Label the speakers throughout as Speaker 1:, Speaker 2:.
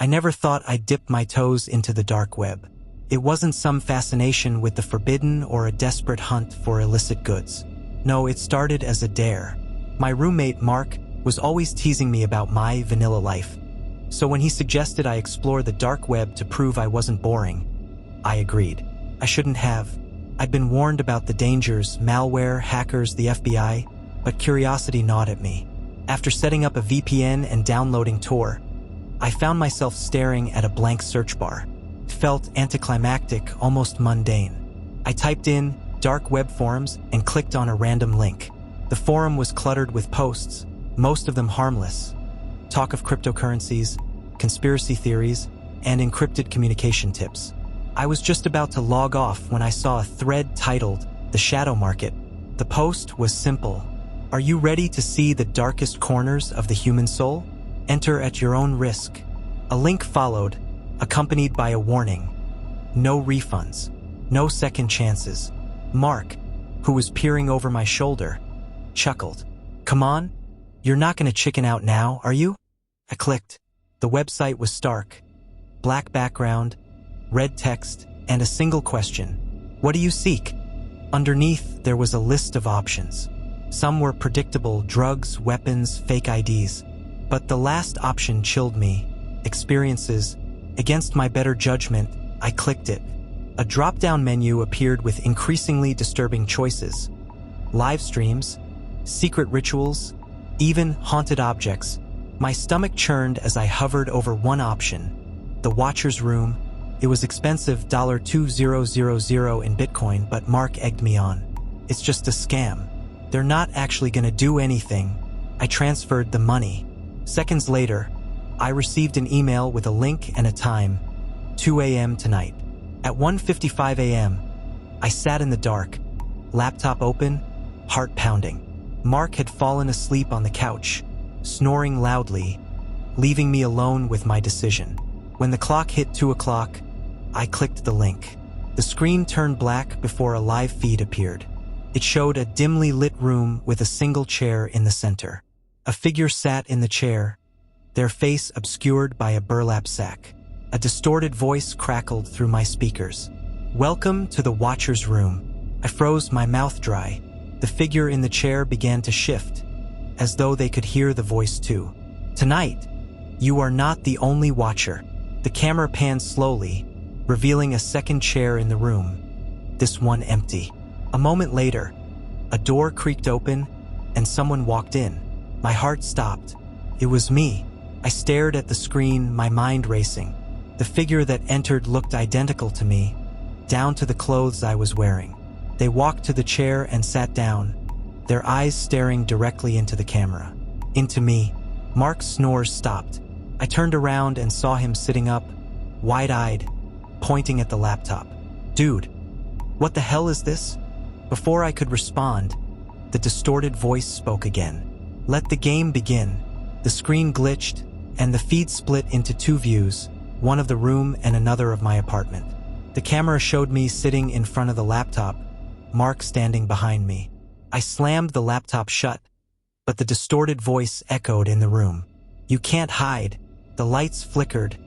Speaker 1: I never thought I'd dip my toes into the dark web. It wasn't some fascination with the forbidden or a desperate hunt for illicit goods. No, it started as a dare. My roommate, Mark, was always teasing me about my vanilla life. So when he suggested I explore the dark web to prove I wasn't boring, I agreed. I shouldn't have. I'd been warned about the dangers, malware, hackers, the FBI, but curiosity gnawed at me. After setting up a VPN and downloading Tor, I found myself staring at a blank search bar. It felt anticlimactic, almost mundane. I typed in dark web forums and clicked on a random link. The forum was cluttered with posts, most of them harmless. Talk of cryptocurrencies, conspiracy theories, and encrypted communication tips. I was just about to log off when I saw a thread titled "The Shadow Market." The post was simple. Are you ready to see the darkest corners of the human soul? Enter at your own risk. A link followed, accompanied by a warning. No refunds. No second chances. Mark, who was peering over my shoulder, chuckled. Come on, you're not going to chicken out now, are you? I clicked. The website was stark. Black background, red text, and a single question. What do you seek? Underneath, there was a list of options. Some were predictable: drugs, weapons, fake IDs. But the last option chilled me. Experiences. Against my better judgment, I clicked it. A drop-down menu appeared with increasingly disturbing choices. Live streams, secret rituals, even haunted objects. My stomach churned as I hovered over one option. The Watcher's Room. It was expensive, $2,000 in Bitcoin, but Mark egged me on. It's just a scam. They're not actually gonna do anything. I transferred the money. Seconds later, I received an email with a link and a time, 2 a.m. tonight. At 1:55 a.m., I sat in the dark, laptop open, heart pounding. Mark had fallen asleep on the couch, snoring loudly, leaving me alone with my decision. When the clock hit 2 o'clock, I clicked the link. The screen turned black before a live feed appeared. It showed a dimly lit room with a single chair in the center. A figure sat in the chair, their face obscured by a burlap sack. A distorted voice crackled through my speakers. Welcome to the Watcher's Room. I froze, my mouth dry. The figure in the chair began to shift, as though they could hear the voice too. Tonight, you are not the only watcher. The camera panned slowly, revealing a second chair in the room, this one empty. A moment later, a door creaked open and someone walked in. My heart stopped. It was me. I stared at the screen, my mind racing. The figure that entered looked identical to me, down to the clothes I was wearing. They walked to the chair and sat down, their eyes staring directly into the camera. Into me. Mark's snores stopped. I turned around and saw him sitting up, wide-eyed, pointing at the laptop. Dude, what the hell is this? Before I could respond, the distorted voice spoke again. Let the game begin. The screen glitched, and the feed split into two views, one of the room and another of my apartment. The camera showed me sitting in front of the laptop, Mark standing behind me. I slammed the laptop shut, but the distorted voice echoed in the room. You can't hide. The lights flickered,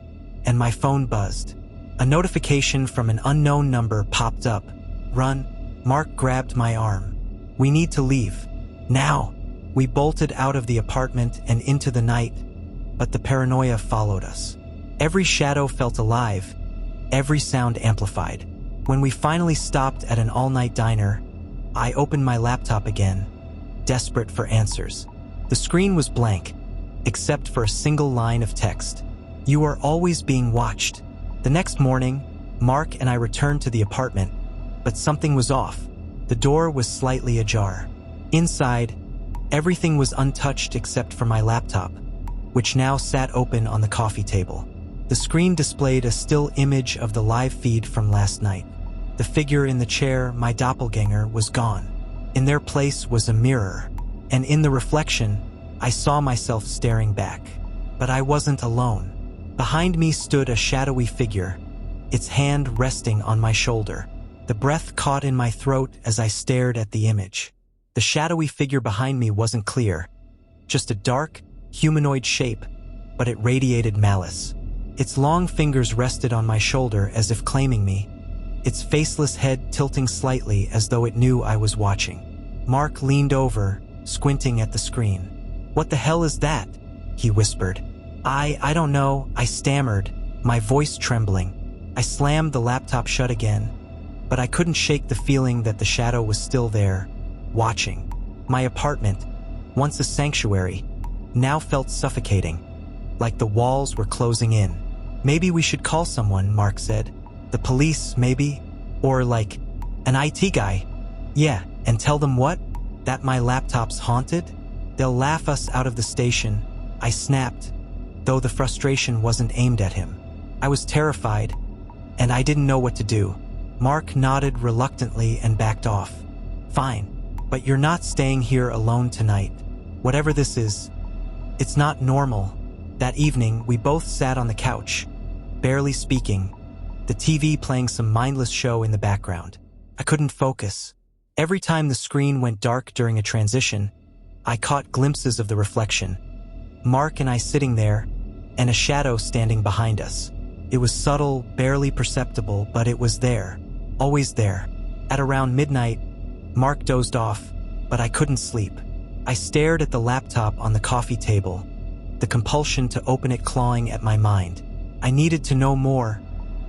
Speaker 1: and my phone buzzed. A notification from an unknown number popped up. Run. Mark grabbed my arm. We need to leave. Now. We bolted out of the apartment and into the night, but the paranoia followed us. Every shadow felt alive, every sound amplified. When we finally stopped at an all-night diner, I opened my laptop again, desperate for answers. The screen was blank, except for a single line of text. You are always being watched. The next morning, Mark and I returned to the apartment, but something was off. The door was slightly ajar. Inside, everything was untouched except for my laptop, which now sat open on the coffee table. The screen displayed a still image of the live feed from last night. The figure in the chair, my doppelganger, was gone. In their place was a mirror, and in the reflection, I saw myself staring back. But I wasn't alone. Behind me stood a shadowy figure, its hand resting on my shoulder. The breath caught in my throat as I stared at the image. The shadowy figure behind me wasn't clear, just a dark, humanoid shape, but it radiated malice. Its long fingers rested on my shoulder as if claiming me, its faceless head tilting slightly as though it knew I was watching. Mark leaned over, squinting at the screen. "What the hell is that?" he whispered. I don't know," I stammered, my voice trembling. I slammed the laptop shut again, but I couldn't shake the feeling that the shadow was still there, watching. My apartment, once a sanctuary, now felt suffocating, like the walls were closing in. "Maybe we should call someone," Mark said. "The police, maybe? Or like, an IT guy." "Yeah, and tell them what? That my laptop's haunted? They'll laugh us out of the station," I snapped, though the frustration wasn't aimed at him. I was terrified, and I didn't know what to do. Mark nodded reluctantly and backed off. "Fine, but you're not staying here alone tonight. Whatever this is, it's not normal." That evening, we both sat on the couch, barely speaking, the TV playing some mindless show in the background. I couldn't focus. Every time the screen went dark during a transition, I caught glimpses of the reflection. Mark and I sitting there, and a shadow standing behind us. It was subtle, barely perceptible, but it was there, always there. At around midnight, Mark dozed off, but I couldn't sleep. I stared at the laptop on the coffee table, the compulsion to open it clawing at my mind. I needed to know more,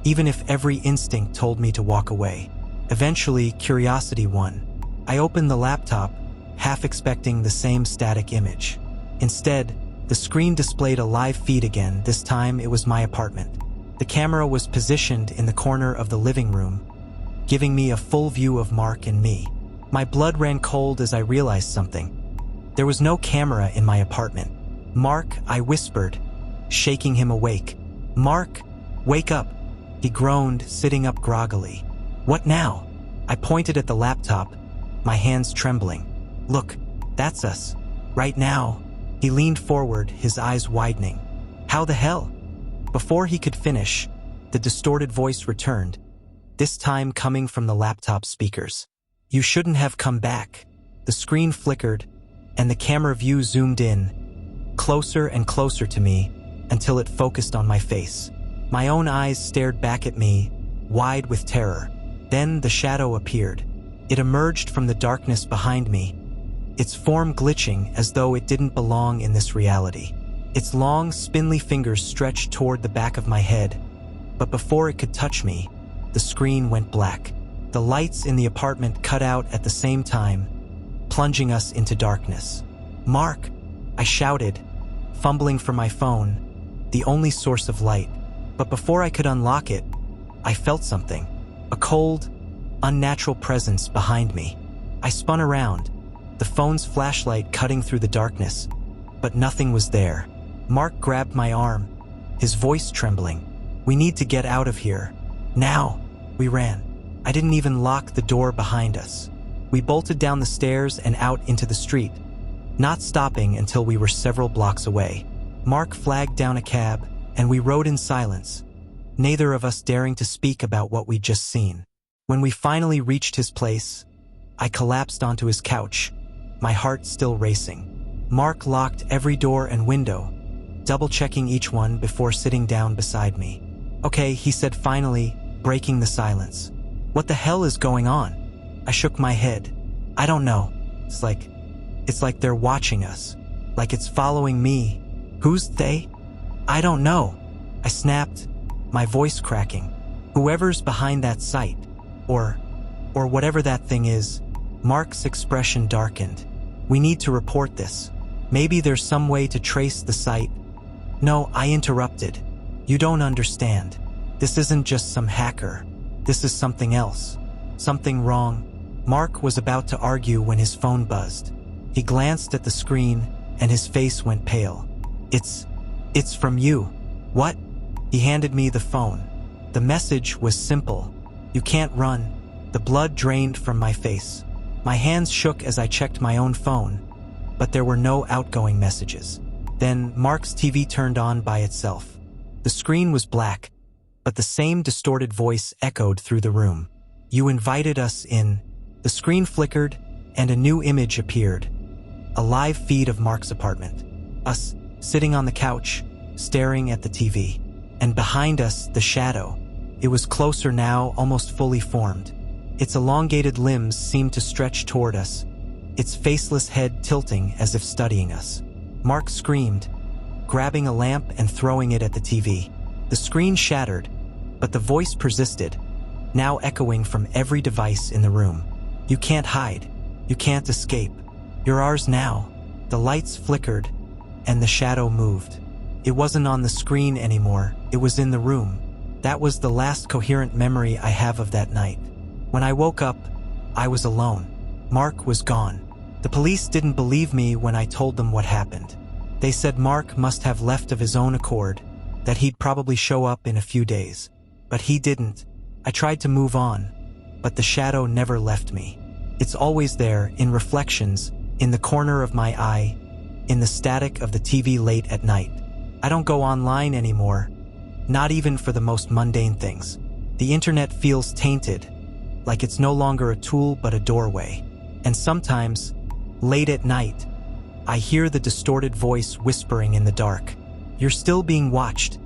Speaker 1: even if every instinct told me to walk away. Eventually, curiosity won. I opened the laptop, half expecting the same static image. Instead, the screen displayed a live feed again. This time it was my apartment. The camera was positioned in the corner of the living room, giving me a full view of Mark and me. My blood ran cold as I realized something. There was no camera in my apartment. "Mark," I whispered, shaking him awake. "Mark, wake up," he groaned, sitting up groggily. "What now?" I pointed at the laptop, my hands trembling. "Look, that's us. Right now." He leaned forward, his eyes widening. "How the hell?" Before he could finish, the distorted voice returned, this time coming from the laptop speakers. "You shouldn't have come back." The screen flickered, and the camera view zoomed in, closer and closer to me, until it focused on my face. My own eyes stared back at me, wide with terror. Then the shadow appeared. It emerged from the darkness behind me, its form glitching as though it didn't belong in this reality. Its long, spindly fingers stretched toward the back of my head, but before it could touch me, the screen went black. The lights in the apartment cut out at the same time, plunging us into darkness. "Mark!" I shouted, fumbling for my phone, the only source of light. But before I could unlock it, I felt something, a cold, unnatural presence behind me. I spun around, the phone's flashlight cutting through the darkness, but nothing was there. Mark grabbed my arm, his voice trembling. "We need to get out of here. Now!" We ran. I didn't even lock the door behind us. We bolted down the stairs and out into the street, not stopping until we were several blocks away. Mark flagged down a cab, and we rode in silence, neither of us daring to speak about what we'd just seen. When we finally reached his place, I collapsed onto his couch, my heart still racing. Mark locked every door and window, double-checking each one before sitting down beside me. "Okay," he said finally, breaking the silence. "What the hell is going on?" I shook my head. "I don't know. It's like they're watching us. Like it's following me." "Who's they?" "I don't know," I snapped, my voice cracking. "Whoever's behind that site, or whatever that thing is." Mark's expression darkened. "We need to report this. Maybe there's some way to trace the site." "No," I interrupted. "You don't understand. This isn't just some hacker. This is something else. Something wrong." Mark was about to argue when his phone buzzed. He glanced at the screen, and his face went pale. It's from you." "What?" He handed me the phone. The message was simple. "You can't run." The blood drained from my face. My hands shook as I checked my own phone, but there were no outgoing messages. Then Mark's TV turned on by itself. The screen was black, but the same distorted voice echoed through the room. "You invited us in." The screen flickered, and a new image appeared. A live feed of Mark's apartment. Us, sitting on the couch, staring at the TV. And behind us, the shadow. It was closer now, almost fully formed. Its elongated limbs seemed to stretch toward us, its faceless head tilting as if studying us. Mark screamed, grabbing a lamp and throwing it at the TV. The screen shattered, but the voice persisted, now echoing from every device in the room. "You can't hide. You can't escape. You're ours now." The lights flickered, and the shadow moved. It wasn't on the screen anymore, it was in the room. That was the last coherent memory I have of that night. When I woke up, I was alone. Mark was gone. The police didn't believe me when I told them what happened. They said Mark must have left of his own accord, that he'd probably show up in a few days. But he didn't. I tried to move on, but the shadow never left me. It's always there, in reflections, in the corner of my eye, in the static of the TV late at night. I don't go online anymore, not even for the most mundane things. The internet feels tainted, like it's no longer a tool but a doorway. And sometimes, late at night, I hear the distorted voice whispering in the dark. "You're still being watched.